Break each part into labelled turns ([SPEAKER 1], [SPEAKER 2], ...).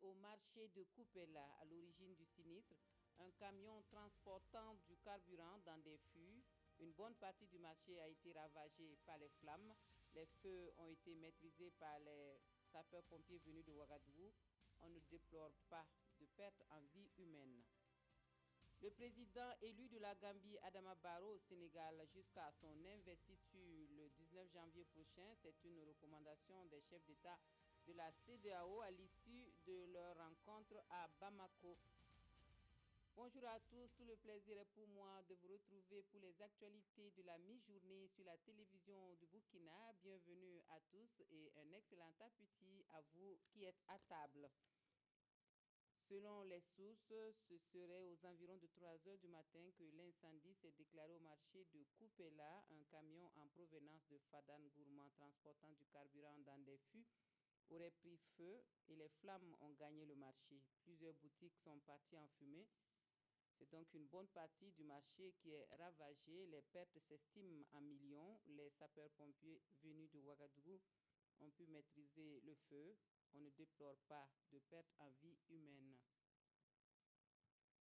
[SPEAKER 1] au marché de Coupella. À l'origine du sinistre, un camion transportant du carburant dans des fûts. Une bonne partie du marché a été ravagée par les flammes. Les feux ont été maîtrisés par les sapeurs-pompiers venus de Ouagadougou. On ne déplore pas de pertes en vie humaine. Le président élu de la Gambie, Adama Barrow, au Sénégal, jusqu'à son investiture le 19 janvier prochain, c'est une recommandation des chefs d'État de la CEDEAO à l'issue de leur rencontre à Bamako. Bonjour à tous, tout le plaisir est pour moi de vous retrouver pour les actualités de la mi-journée sur la télévision du Burkina. Bienvenue à tous et un excellent appétit à vous qui êtes à table. Selon les sources, ce serait aux environs de 3 heures du matin que l'incendie s'est déclaré au marché de Coupella. Un camion en provenance de Fadan Gourmand transportant du carburant dans des fûts aurait pris feu et les flammes ont gagné le marché. Plusieurs boutiques sont parties en fumée. C'est donc une bonne partie du marché qui est ravagée. Les pertes s'estiment en millions. Les sapeurs-pompiers venus de Ouagadougou ont pu maîtriser le feu. On ne déplore pas de pertes en vie humaine.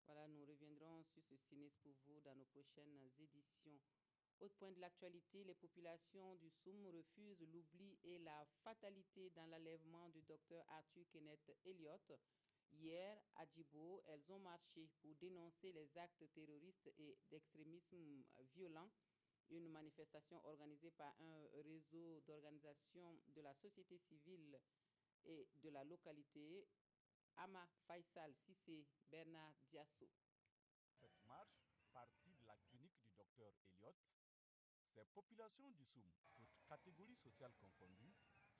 [SPEAKER 1] Voilà, nous reviendrons sur ce sinistre pour vous dans nos prochaines éditions. Autre point de l'actualité, les populations du Soum refusent l'oubli et la fatalité dans l'enlèvement du docteur Arthur Kenneth Elliott. Hier, à Djibo, elles ont marché pour dénoncer les actes terroristes et d'extrémisme violent. Une manifestation organisée par un réseau d'organisations de la société civile et de la localité, Ama Faisal Sissé, Bernard Diasso.
[SPEAKER 2] Cette marche, partie de la clinique du docteur Elliott, ces populations du Soum, toutes catégories sociales confondues,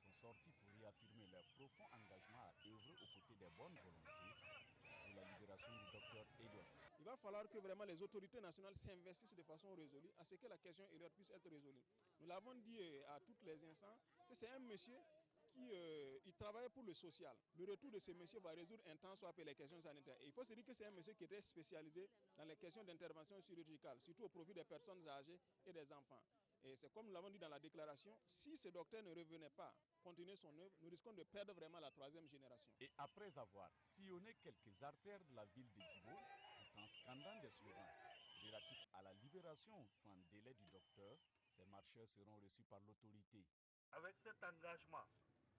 [SPEAKER 2] sont sorties pour réaffirmer leur profond engagement à œuvrer aux côtés des bonnes volontés pour la libération du docteur Elliott.
[SPEAKER 3] Il va falloir que vraiment les autorités nationales s'investissent de façon résolue à ce que la question Elliott puisse être résolue. Nous l'avons dit à tous les instants que c'est un monsieur qui il travaillait pour le social. Le retour de ce monsieur va résoudre un temps soit les questions sanitaires. Et il faut se dire que c'est un monsieur qui était spécialisé dans les questions d'intervention chirurgicale, surtout au profit des personnes âgées et des enfants. Et c'est comme nous l'avons dit dans la déclaration, si ce docteur ne revenait pas continuer son œuvre, nous risquons de perdre vraiment la troisième génération.
[SPEAKER 2] Et après avoir sillonné quelques artères de la ville de Djibo, tout en scandant des slogans relatifs à la libération sans délai du docteur, ces marcheurs seront reçus par l'autorité.
[SPEAKER 4] Avec cet engagement,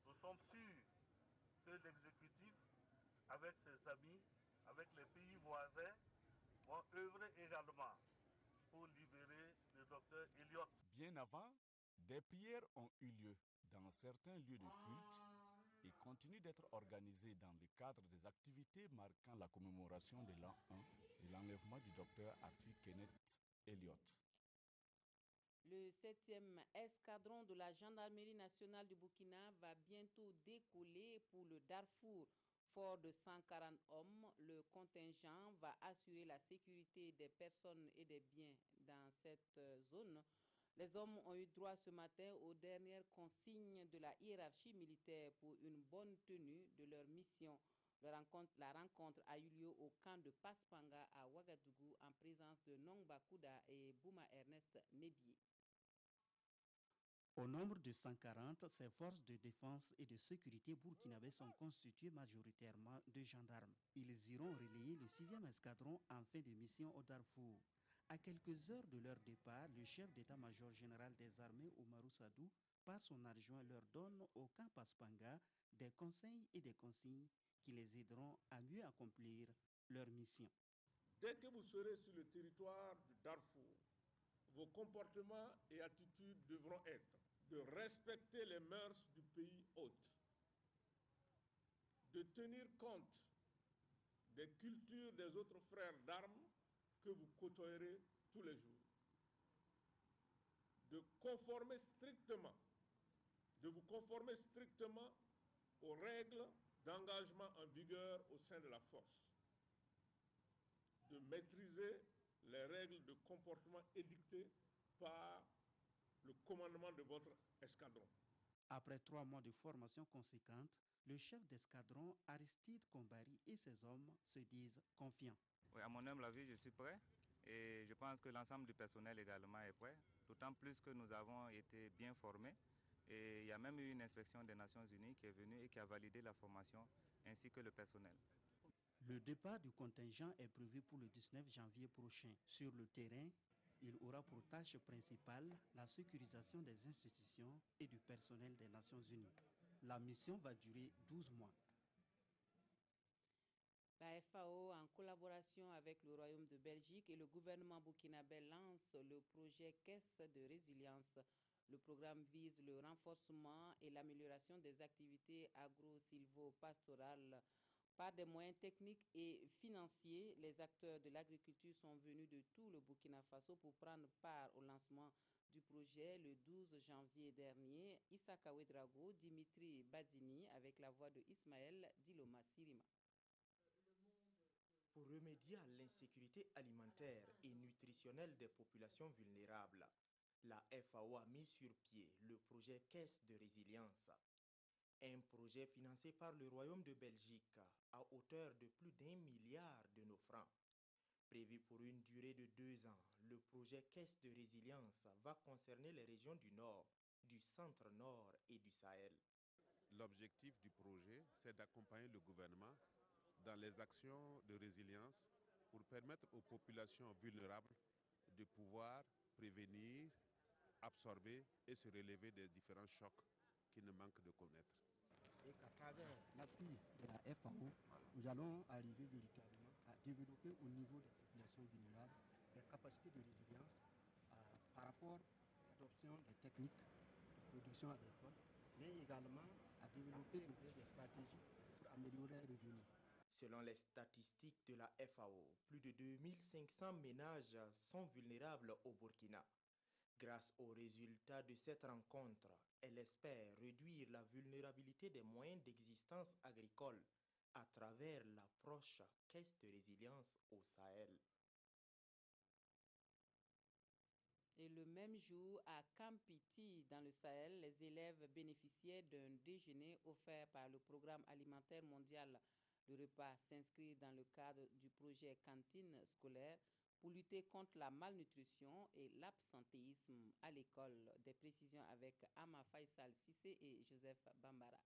[SPEAKER 4] nous sommes sûrs que l'exécutif, avec ses amis, avec les pays voisins, vont œuvrer également pour libérer le docteur Elliott.
[SPEAKER 2] Bien avant, des prières ont eu lieu dans certains lieux de culte et continuent d'être organisées dans le cadre des activités marquant la commémoration de l'an 1 de l'enlèvement du docteur Arthur Kenneth Elliott.
[SPEAKER 1] Le 7e escadron de la Gendarmerie nationale du Burkina va bientôt décoller pour le Darfour. Fort de 140 hommes, le contingent va assurer la sécurité des personnes et des biens dans cette zone. Les hommes ont eu droit ce matin aux dernières consignes de la hiérarchie militaire pour une bonne tenue de leur mission. La rencontre a eu lieu au camp de Paspanga à Ouagadougou en présence de Nongba Kouda et Bouma Ernest Nebié.
[SPEAKER 5] Au nombre de 140, ces forces de défense et de sécurité burkinabées sont constituées majoritairement de gendarmes. Ils iront relayer le 6e escadron en fin de mission au Darfour. À quelques heures de leur départ, le chef d'état-major général des armées, Oumarou Sadou, par son adjoint, leur donne au camp Paspanga des conseils et des consignes qui les aideront à mieux accomplir leur mission.
[SPEAKER 6] Dès que vous serez sur le territoire du Darfour, vos comportements et attitudes devront être de respecter les mœurs du pays hôte, de tenir compte des cultures des autres frères d'armes que vous côtoierez tous les jours, de vous conformer strictement aux règles d'engagement en vigueur au sein de la force, de maîtriser les règles de comportement édictées par le commandement de votre escadron.
[SPEAKER 5] Après 3 mois de formation conséquente, le chef d'escadron Aristide Kombari et ses hommes se disent confiants.
[SPEAKER 7] Oui, à mon humble avis, je suis prêt et je pense que l'ensemble du personnel également est prêt, d'autant plus que nous avons été bien formés Et il y a même eu une inspection des Nations Unies qui est venue et qui a validé la formation ainsi que le personnel.
[SPEAKER 5] Le départ du contingent est prévu pour le 19 janvier prochain. Sur le terrain, il aura pour tâche principale la sécurisation des institutions et du personnel des Nations Unies. La mission va durer 12 mois.
[SPEAKER 1] La FAO, en collaboration avec le Royaume de Belgique et le gouvernement burkinabé, lance le projet Caisse de résilience. Le programme vise le renforcement et l'amélioration des activités agro-silvo-pastorales. Par des moyens techniques et financiers, les acteurs de l'agriculture sont venus de tout le Burkina Faso pour prendre part au lancement du projet le 12 janvier dernier. Issa Ouedraogo, Dimitri Badini, avec la voix de Ismaël Diloma Sirima.
[SPEAKER 8] Pour remédier à l'insécurité alimentaire et nutritionnelle des populations vulnérables, la FAO a mis sur pied le projet Caisse de résilience, un projet financé par le Royaume de Belgique à hauteur de plus d'1 milliard de nos francs. Prévu pour une durée de 2 ans, le projet Caisse de résilience va concerner les régions du Nord, du Centre-Nord et du Sahel.
[SPEAKER 9] L'objectif du projet, c'est d'accompagner le gouvernement dans les actions de résilience pour permettre aux populations vulnérables de pouvoir prévenir, absorber et se relever des différents chocs qu'ils ne manquent de connaître.
[SPEAKER 5] Et qu'à travers l'appui de la FAO, nous allons arriver véritablement à développer au niveau des populations vulnérables des capacités de résilience par rapport à l'adoption des techniques de production agricole, mais également à développer des stratégies pour améliorer les revenus.
[SPEAKER 8] Selon les statistiques de la FAO, plus de 2500 ménages sont vulnérables au Burkina. Grâce aux résultats de cette rencontre, elle espère réduire la vulnérabilité des moyens d'existence agricole à travers l'approche Caisse de résilience au Sahel.
[SPEAKER 1] Et le même jour, à Kampiti, dans le Sahel, les élèves bénéficiaient d'un déjeuner offert par le Programme alimentaire mondial. Le repas s'inscrit dans le cadre du projet Cantine scolaire pour lutter contre la malnutrition et l'absentéisme à l'école. Des précisions avec Ama Faisal Sissé et Joseph Bambara.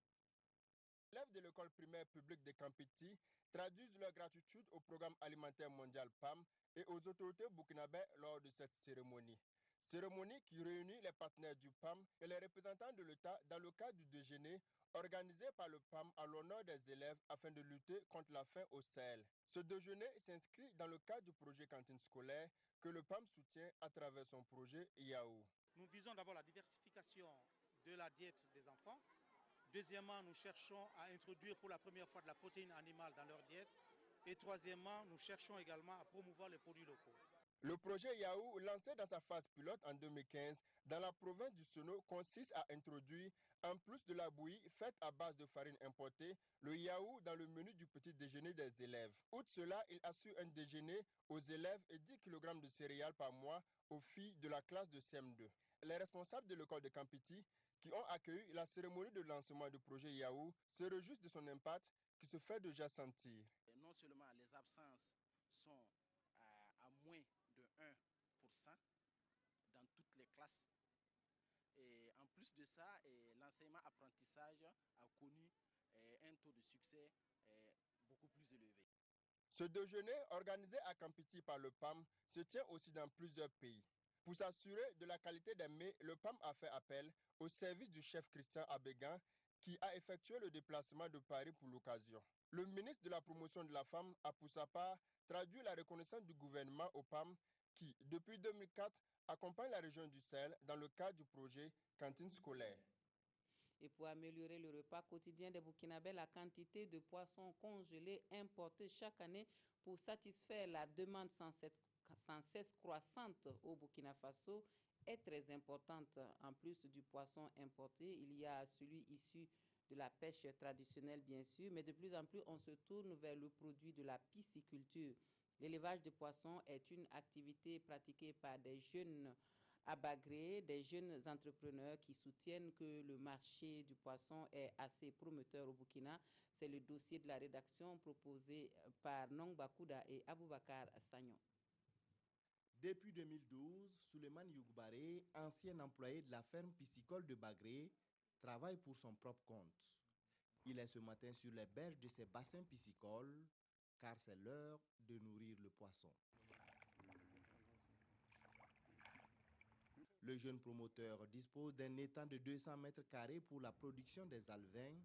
[SPEAKER 10] Les élèves de l'école primaire publique de Kampiti traduisent leur gratitude au Programme alimentaire mondial PAM et aux autorités burkinabées lors de cette cérémonie. Cérémonie qui réunit les partenaires du PAM et les représentants de l'État dans le cadre du déjeuner organisé par le PAM à l'honneur des élèves afin de lutter contre la faim au Sahel. Ce déjeuner s'inscrit dans le cadre du projet Cantine scolaire que le PAM soutient à travers son projet Yahoo.
[SPEAKER 11] Nous visons d'abord la diversification de la diète des enfants. Deuxièmement, nous cherchons à introduire pour la première fois de la protéine animale dans leur diète. Et troisièmement, nous cherchons également à promouvoir les produits locaux.
[SPEAKER 10] Le projet Yahoo, lancé dans sa phase pilote en 2015 dans la province du Sono, consiste à introduire, en plus de la bouillie faite à base de farine importée, le Yahoo dans le menu du petit déjeuner des élèves. Outre cela, il assure un déjeuner aux élèves et 10 kg de céréales par mois aux filles de la classe de CM2. Les responsables de l'école de Kampiti, qui ont accueilli la cérémonie de lancement du projet Yahoo, se réjouissent de son impact qui se fait déjà sentir.
[SPEAKER 12] Non seulement les absences sont à moins de 1% dans toutes les classes, et en plus de ça, l'enseignement-apprentissage a connu un taux de succès beaucoup plus élevé.
[SPEAKER 10] Ce déjeuner, organisé à Kampiti par le PAM, se tient aussi dans plusieurs pays. Pour s'assurer de la qualité des mets, le PAM a fait appel au service du chef Christian Abégan, qui a effectué le déplacement de Paris pour l'occasion. Le ministre de la Promotion de la Femme a pour sa part traduit la reconnaissance du gouvernement au PAM qui, depuis 2004, accompagne la région du Sahel dans le cadre du projet Cantine scolaire.
[SPEAKER 1] Et pour améliorer le repas quotidien des Burkinabés, la quantité de poissons congelés importés chaque année pour satisfaire la demande sans cesse croissante au Burkina Faso est très importante. En plus du poisson importé, il y a celui issu de la pêche traditionnelle, bien sûr, mais de plus en plus, on se tourne vers le produit de la pisciculture. L'élevage de poissons est une activité pratiquée par des jeunes abagrés, des jeunes entrepreneurs qui soutiennent que le marché du poisson est assez prometteur au Burkina. C'est le dossier de la rédaction proposé par Nong Bakouda et Aboubakar Sagnon.
[SPEAKER 13] Depuis 2012, Souleymane Yougbaré, ancien employé de la ferme piscicole de Bagré,
[SPEAKER 8] travaille pour son propre compte. Il est ce matin sur les berges de ces bassins piscicoles, car c'est l'heure de nourrir le poisson. Le jeune promoteur dispose d'un étang de 200 mètres carrés pour la production des alevins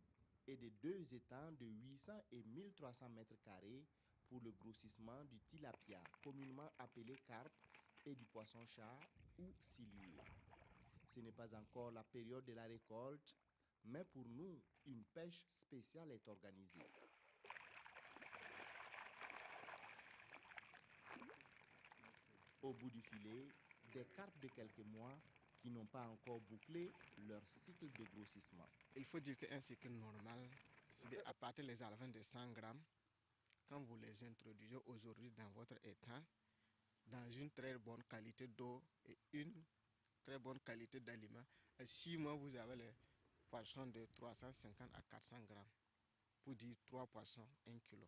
[SPEAKER 8] et de 2 étangs de 800 et 1300 mètres carrés pour le grossissement du tilapia, communément appelé carpe, et du poisson-chat ou silure. Ce n'est pas encore la période de la récolte, mais pour nous, une pêche spéciale est organisée. Au bout du filet, des carpes de quelques mois qui n'ont pas encore bouclé leur cycle de grossissement.
[SPEAKER 13] Il faut dire qu'un cycle normal, c'est à partir des alevins de 100 grammes, quand vous les introduisez aujourd'hui dans votre étang, dans une très bonne qualité d'eau et une très bonne qualité d'aliments, à 6 mois, vous avez les poissons de 350 à 400 grammes, pour dire 3 poissons, 1 kilo.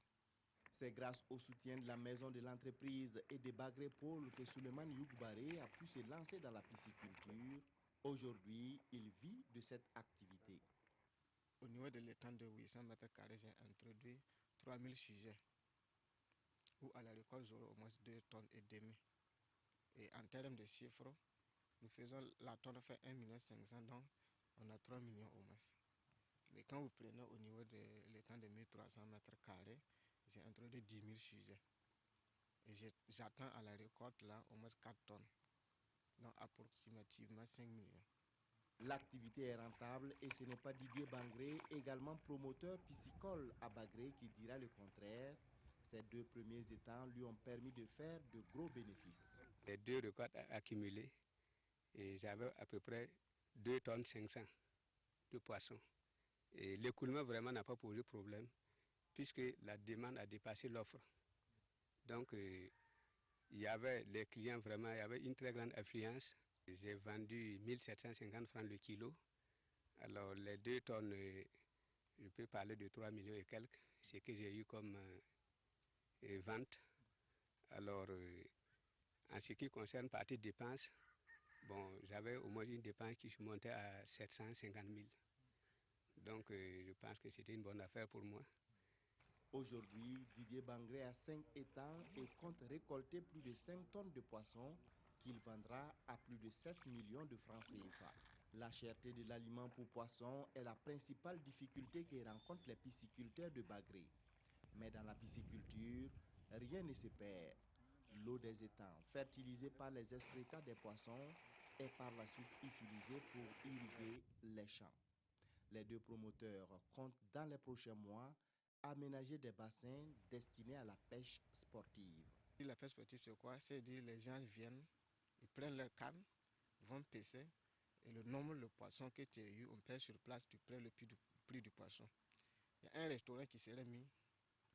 [SPEAKER 8] C'est grâce au soutien de la maison de l'entreprise et de Bagré Pôle que Souleymane Yougbaré a pu se lancer dans la pisciculture. Aujourd'hui, il vit de cette activité.
[SPEAKER 13] Au niveau de l'étang de 800 mètres carrés, j'ai introduit 3000 sujets, où à la récolte, j'aurai au moins 2 tonnes et demie. Et en termes de chiffres, nous faisons, la tonne fait 1 500 000, donc on a 3 millions au moins. Mais quand vous prenez au niveau de l'étang de 1300 mètres carrés, j'ai introduit 10 000 sujets. Et j'attends à la récolte là au moins 4 tonnes, donc approximativement 5 millions.
[SPEAKER 8] L'activité est rentable et ce n'est pas Didier Bangré, également promoteur piscicole à Bagré, qui dira le contraire. Ces 2 premiers étangs lui ont permis de faire de gros bénéfices.
[SPEAKER 14] Les 2 récoltes accumulées, et j'avais à peu près 2 tonnes 500 de poissons. Et l'écoulement vraiment n'a pas posé problème, puisque la demande a dépassé l'offre. Donc, il y avait les clients vraiment, il y avait une très grande affluence. J'ai vendu 1750 francs le kilo. Alors, les 2 tonnes, je peux parler de 3 millions et quelques, ce que j'ai eu comme vente. Alors, en ce qui concerne partie dépenses, bon, j'avais au moins une dépense qui se montait à 750 000. Donc, je pense que c'était une bonne affaire pour moi.
[SPEAKER 8] Aujourd'hui, Didier Bangré a 5 étangs et compte récolter plus de 5 tonnes de poissons qu'il vendra à plus de 7 millions de francs CFA. La cherté de l'aliment pour poissons est la principale difficulté que rencontrent les pisciculteurs de Bagré. Mais dans la pisciculture, rien ne se perd. L'eau des étangs, fertilisée par les excrétants des poissons, est par la suite utilisée pour irriguer les champs. Les 2 promoteurs comptent dans les prochains mois aménager des bassins destinés à la pêche sportive.
[SPEAKER 13] La pêche sportive, c'est quoi? C'est dire les gens viennent, ils prennent leur canne, vont pêcher, et le nombre de poissons que tu as eu, on pêche sur place, tu prends le prix du poisson. Il y a un restaurant qui serait mis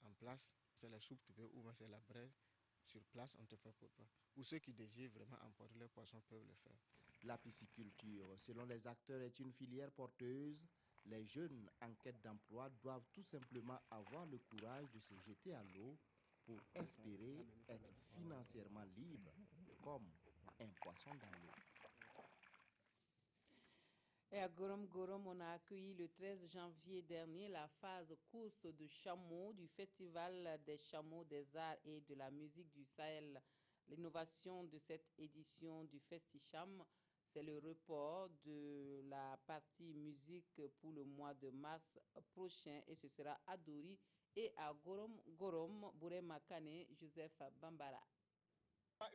[SPEAKER 13] en place, c'est la soupe tu peux, ou c'est la braise, sur place on te fait pour toi. Ou ceux qui désirent vraiment emporter leurs poissons peuvent le faire.
[SPEAKER 8] La pisciculture, selon les acteurs, est une filière porteuse. Les jeunes en quête d'emploi doivent tout simplement avoir le courage de se jeter à l'eau pour espérer être financièrement libre, comme un poisson dans l'eau.
[SPEAKER 1] Et à Gorom, on a accueilli le 13 janvier dernier la phase course de chameaux du Festival des chameaux des arts et de la musique du Sahel. L'innovation de cette édition du Festicham, c'est le report de la partie musique pour le mois de mars prochain, et ce sera à Dori et à Gorom, Bourema Kane, Joseph Bambara.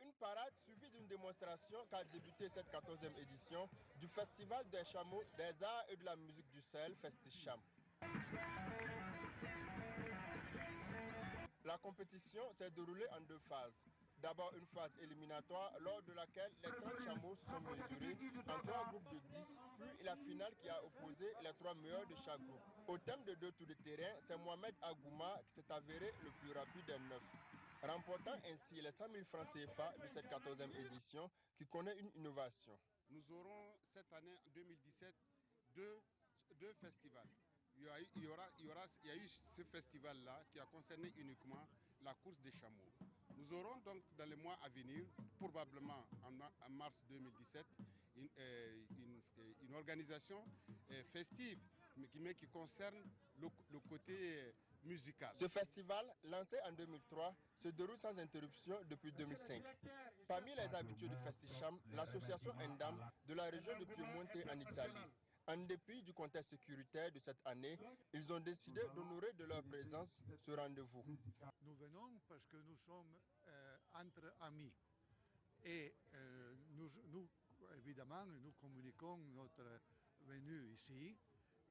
[SPEAKER 10] Une parade suivie d'une démonstration qui a débuté cette 14e édition du Festival des chameaux, des arts et de la musique du Sahel, Festicham. La compétition s'est déroulée en 2 phases. D'abord une phase éliminatoire lors de laquelle les 30 chameaux se sont mesurés en 3 groupes de 10, puis la finale qui a opposé les 3 meilleurs de chaque groupe. Au thème de 2 tours de terrain, c'est Mohamed Agouma qui s'est avéré le plus rapide des 9. Remportant ainsi les 100 000 francs CFA de cette 14e édition qui connaît une innovation.
[SPEAKER 15] Nous aurons cette année, en 2017, deux festivals. Il y a eu ce festival-là qui a concerné uniquement la course des chameaux. Nous aurons donc dans les mois à venir, probablement en mars 2017, une organisation festive, mais qui concerne le côté musical.
[SPEAKER 10] Ce festival, lancé en 2003, se déroule sans interruption depuis 2005. Parmi les habitués du Festicham, l'association Endam de la région de Piemonte en Italie. En dépit du contexte sécuritaire de cette année, ils ont décidé d'honorer de leur présence ce rendez-vous.
[SPEAKER 16] Nous venons parce que nous sommes entre amis et nous, évidemment, nous communiquons notre venue ici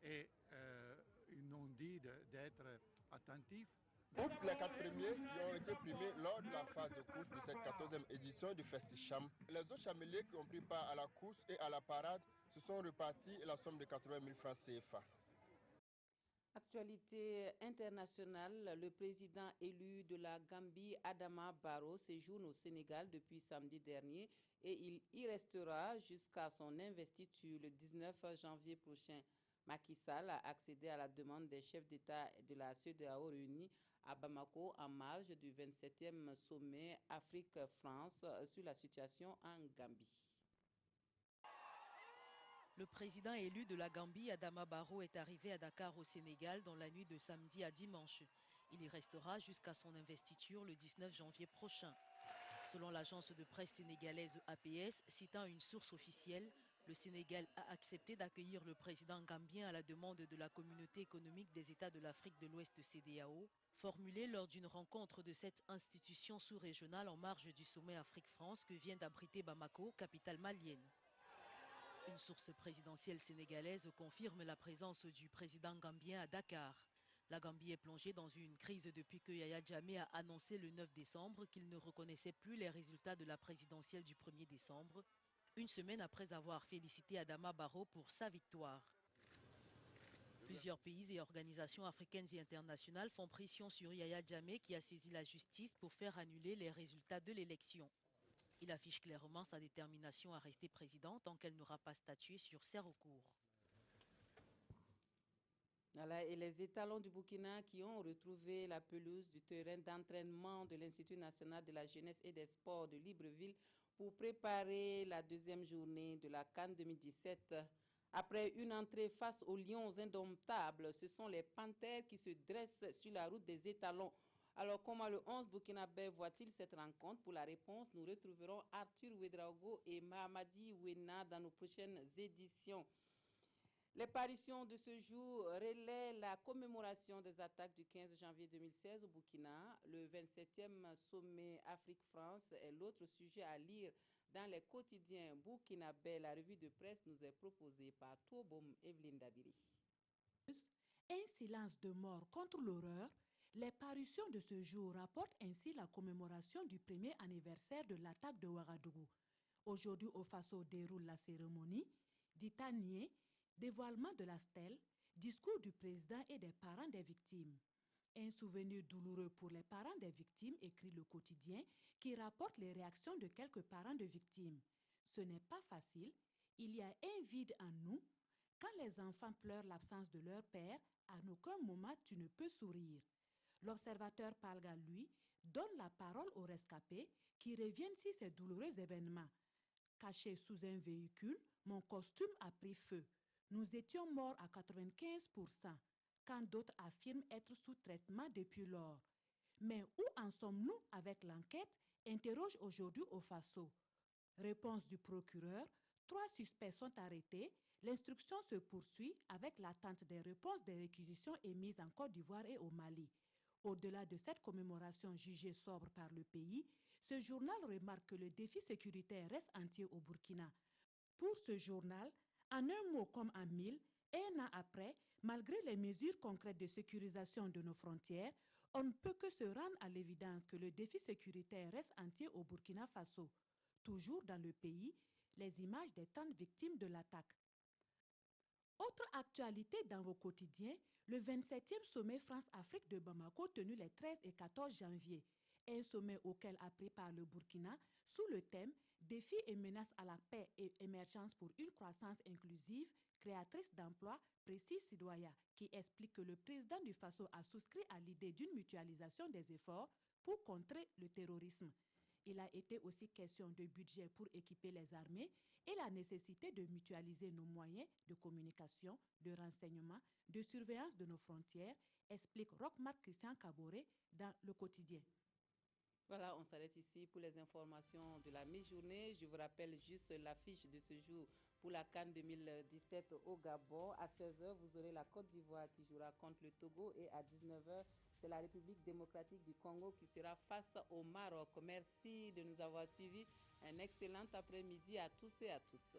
[SPEAKER 16] et ils nous ont dit d'être attentifs.
[SPEAKER 10] Outre les 4 premiers qui ont été primés lors de la phase de course de cette 14e édition du Festicham, les autres chameliers qui ont pris part à la course et à la parade se sont repartis la somme de 80 000 francs CFA.
[SPEAKER 1] Actualité internationale, le président élu de la Gambie, Adama Barrow, séjourne au Sénégal depuis samedi dernier et il y restera jusqu'à son investiture le 19 janvier prochain. Macky Sall a accédé à la demande des chefs d'État de la CEDEAO réunis à Bamako en marge du 27e sommet Afrique-France sur la situation en Gambie.
[SPEAKER 17] Le président élu de la Gambie, Adama Barrow, est arrivé à Dakar au Sénégal dans la nuit de samedi à dimanche. Il y restera jusqu'à son investiture le 19 janvier prochain. Selon l'agence de presse sénégalaise APS, citant une source officielle, le Sénégal a accepté d'accueillir le président gambien à la demande de la Communauté économique des États de l'Afrique de l'Ouest CEDEAO, formulée lors d'une rencontre de cette institution sous-régionale en marge du sommet Afrique-France que vient d'abriter Bamako, capitale malienne. Une source présidentielle sénégalaise confirme la présence du président gambien à Dakar. La Gambie est plongée dans une crise depuis que Yaya Jammeh a annoncé le 9 décembre qu'il ne reconnaissait plus les résultats de la présidentielle du 1er décembre, une semaine après avoir félicité Adama Barrow pour sa victoire. Plusieurs pays et organisations africaines et internationales font pression sur Yaya Jammeh qui a saisi la justice pour faire annuler les résultats de l'élection. Il affiche clairement sa détermination à rester président tant qu'elle n'aura pas statué sur ses recours.
[SPEAKER 1] Voilà, et les étalons du Burkina qui ont retrouvé la pelouse du terrain d'entraînement de l'Institut national de la jeunesse et des sports de Libreville pour préparer la deuxième journée de la CAN 2017. Après une entrée face aux Lions indomptables, ce sont les Panthères qui se dressent sur la route des étalons. Alors, comment le 11 burkinabé voit-il cette rencontre? Pour la réponse, nous retrouverons Arthur Ouedraogo et Mahamadi Ouena dans nos prochaines éditions. Les parutions de ce jour relaient la commémoration des attaques du 15 janvier 2016 au Burkina. Le 27e sommet Afrique-France est l'autre sujet à lire dans les quotidiens burkinabés. La revue de presse nous est proposée par Touboum Evelyne Dabiri.
[SPEAKER 18] Un silence de mort contre l'horreur. Les parutions de ce jour rapportent ainsi la commémoration du premier anniversaire de l'attaque de Ouagadougou. Aujourd'hui, au Faso déroule la cérémonie d'Itanier, dévoilement de la stèle, discours du président et des parents des victimes. Un souvenir douloureux pour les parents des victimes, écrit le quotidien, qui rapporte les réactions de quelques parents de victimes. Ce n'est pas facile, il y a un vide en nous. Quand les enfants pleurent l'absence de leur père, à aucun moment tu ne peux sourire. L'observateur Palga, lui, donne la parole aux rescapés qui reviennent sur ces douloureux événements. Caché sous un véhicule, mon costume a pris feu. Nous étions morts à 95%, quand d'autres affirment être sous traitement depuis lors. Mais où en sommes-nous avec l'enquête? Interroge aujourd'hui au Faso. Réponse du procureur, 3 suspects sont arrêtés. L'instruction se poursuit avec l'attente des réponses des réquisitions émises en Côte d'Ivoire et au Mali. Au-delà de cette commémoration jugée sobre par le pays, ce journal remarque que le défi sécuritaire reste entier au Burkina. Pour ce journal, en un mot comme en mille, un an après, malgré les mesures concrètes de sécurisation de nos frontières, on ne peut que se rendre à l'évidence que le défi sécuritaire reste entier au Burkina Faso. Toujours dans le pays, les images des 30 victimes de l'attaque. Autre actualité dans vos quotidiens, le 27e sommet France-Afrique de Bamako tenu les 13 et 14 janvier. Un sommet auquel a pris part le Burkina sous le thème « Défis et menaces à la paix et émergence pour une croissance inclusive, créatrice d'emplois », précise Sidoya, qui explique que le président du Faso a souscrit à l'idée d'une mutualisation des efforts pour contrer le terrorisme. Il a été aussi question de budget pour équiper les armées et la nécessité de mutualiser nos moyens de communication, de renseignement, de surveillance de nos frontières, explique Roch-Marc Christian Kaboré dans Le Quotidien.
[SPEAKER 1] Voilà, on s'arrête ici pour les informations de la mi-journée. Je vous rappelle juste l'affiche de ce jour pour la CAN 2017 au Gabon. À 16h, vous aurez la Côte d'Ivoire qui jouera contre le Togo et à 19h, c'est la République démocratique du Congo qui sera face au Maroc. Merci de nous avoir suivis. Un excellent après-midi à tous et à toutes.